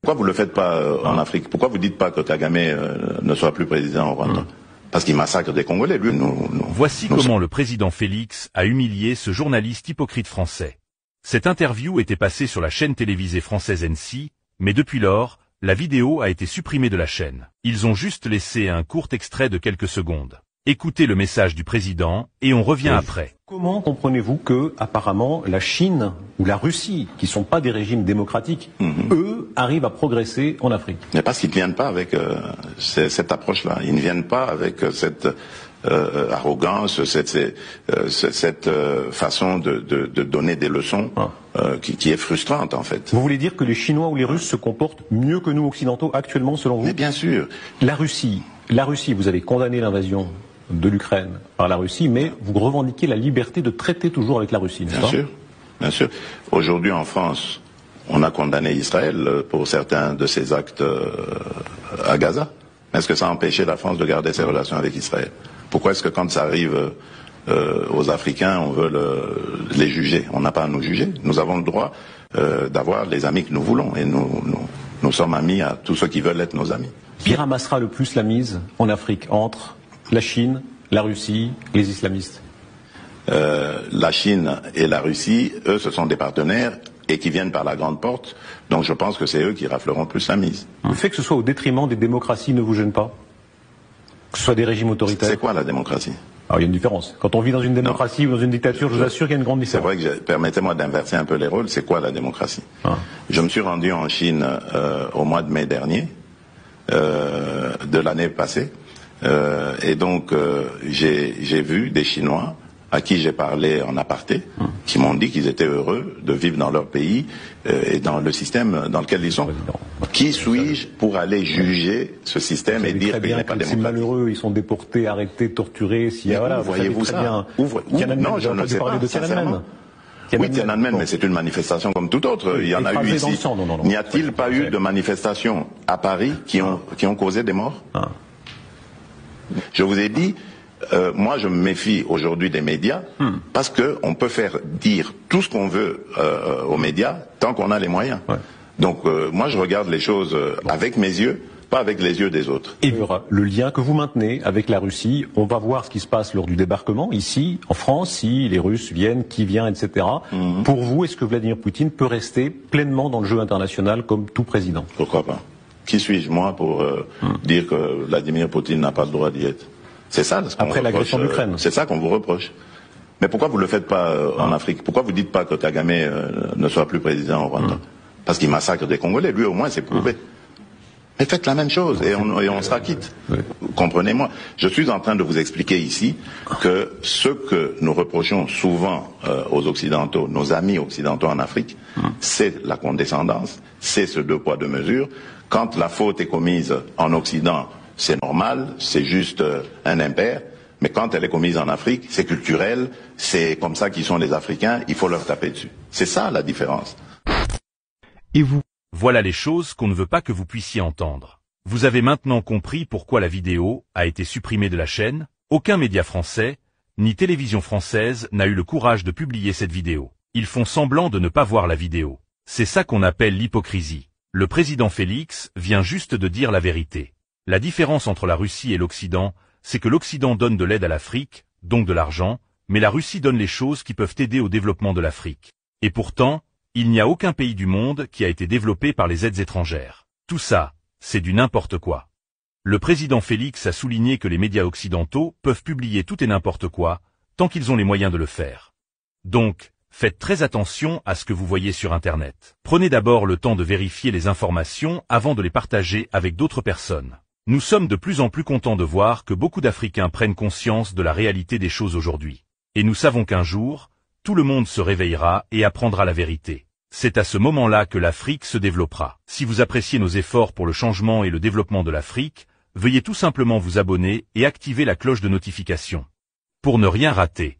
Pourquoi vous ne le faites pas en Afrique? Pourquoi vous ne dites pas que Kagame ne soit plus président au Rwanda? Parce qu'il massacre des Congolais, lui. Voici comment le président Félix a humilié ce journaliste hypocrite français. Cette interview était passée sur la chaîne télévisée française NC, mais depuis lors, la vidéo a été supprimée de la chaîne. Ils ont juste laissé un court extrait de quelques secondes. Écoutez le message du président et on revient après. Comment comprenez-vous que, apparemment, la Chine ou la Russie, qui ne sont pas des régimes démocratiques, eux, arrivent à progresser en Afrique? Mais parce qu'ils ne viennent pas avec cette approche-là. Ils ne viennent pas avec cette arrogance, cette façon de donner des leçons qui est frustrante, en fait. Vous voulez dire que les Chinois ou les Russes se comportent mieux que nous, occidentaux, actuellement, selon vous? Mais bien sûr. La Russie, vous avez condamné l'invasion de l'Ukraine par la Russie, mais vous revendiquez la liberté de traiter toujours avec la Russie, n'est-ce pas? Bien sûr, bien sûr. Aujourd'hui, en France, on a condamné Israël pour certains de ses actes à Gaza. Est-ce que ça a empêché la France de garder ses relations avec Israël? Pourquoi est-ce que quand ça arrive aux Africains, on veut les juger? On n'a pas à nous juger. Nous avons le droit d'avoir les amis que nous voulons, et nous sommes amis à tous ceux qui veulent être nos amis. Qui ramassera le plus la mise en Afrique entre la Chine, la Russie, les islamistes? La Chine et la Russie, eux, ce sont des partenaires et qui viennent par la grande porte. Donc je pense que c'est eux qui rafleront plus la mise. Le fait que ce soit au détriment des démocraties ne vous gêne pas? Que ce soit des régimes autoritaires? C'est quoi la démocratie? Alors il y a une différence. Quand on vit dans une démocratie ou dans une dictature, je vous assure qu'il y a une grande différence. C'est vrai que, permettez-moi d'inverser un peu les rôles, c'est quoi la démocratie? Je me suis rendu en Chine au mois de mai dernier, de l'année passée, et donc j'ai vu des Chinois à qui j'ai parlé en aparté, qui m'ont dit qu'ils étaient heureux de vivre dans leur pays et dans le système dans lequel ils sont. Qui suis-je pour aller juger ce système et dire qu'il n'est pas démocratique? C'est malheureux, ils sont déportés, arrêtés, torturés. Voyez-vous ça? Non, je ne sais pas, sincèrement. Oui, Tiananmen, mais c'est une manifestation comme toute autre. Il y en a eu ici. N'y a-t-il pas eu de manifestations à Paris qui ont causé des morts? Je vous ai dit, moi je me méfie aujourd'hui des médias parce qu'on peut faire dire tout ce qu'on veut aux médias tant qu'on a les moyens. Donc moi je regarde les choses avec mes yeux, pas avec les yeux des autres. Et le lien que vous maintenez avec la Russie, on va voir ce qui se passe lors du débarquement ici, en France, si les Russes viennent, qui vient, etc. Pour vous, est-ce que Vladimir Poutine peut rester pleinement dans le jeu international comme tout président? Pourquoi pas? Qui suis-je moi pour dire que Vladimir Poutine n'a pas le droit d'y être? C'est ça ce qu'on après l'agression d'Ukraine. C'est ça qu'on vous reproche. Mais pourquoi vous ne le faites pas en Afrique? Pourquoi vous ne dites pas que Kagame ne soit plus président au Rwanda? Parce qu'il massacre des Congolais, lui au moins c'est prouvé. Mais faites la même chose et on sera quitte. Comprenez-moi. Je suis en train de vous expliquer ici que ce que nous reprochons souvent aux Occidentaux, nos amis occidentaux en Afrique, c'est la condescendance, c'est ce deux poids deux mesures. Quand la faute est commise en Occident, c'est normal, c'est juste un impair, mais quand elle est commise en Afrique, c'est culturel, c'est comme ça qu'ils sont les Africains, il faut leur taper dessus. C'est ça la différence. Et vous? Voilà les choses qu'on ne veut pas que vous puissiez entendre. Vous avez maintenant compris pourquoi la vidéo a été supprimée de la chaîne. Aucun média français, ni télévision française n'a eu le courage de publier cette vidéo. Ils font semblant de ne pas voir la vidéo. C'est ça qu'on appelle l'hypocrisie. Le président Félix vient juste de dire la vérité. La différence entre la Russie et l'Occident, c'est que l'Occident donne de l'aide à l'Afrique, donc de l'argent, mais la Russie donne les choses qui peuvent aider au développement de l'Afrique. Et pourtant, il n'y a aucun pays du monde qui a été développé par les aides étrangères. Tout ça, c'est du n'importe quoi. Le président Félix a souligné que les médias occidentaux peuvent publier tout et n'importe quoi, tant qu'ils ont les moyens de le faire. Donc, faites très attention à ce que vous voyez sur Internet. Prenez d'abord le temps de vérifier les informations avant de les partager avec d'autres personnes. Nous sommes de plus en plus contents de voir que beaucoup d'Africains prennent conscience de la réalité des choses aujourd'hui. Et nous savons qu'un jour, tout le monde se réveillera et apprendra la vérité. C'est à ce moment-là que l'Afrique se développera. Si vous appréciez nos efforts pour le changement et le développement de l'Afrique, veuillez tout simplement vous abonner et activer la cloche de notification. Pour ne rien rater.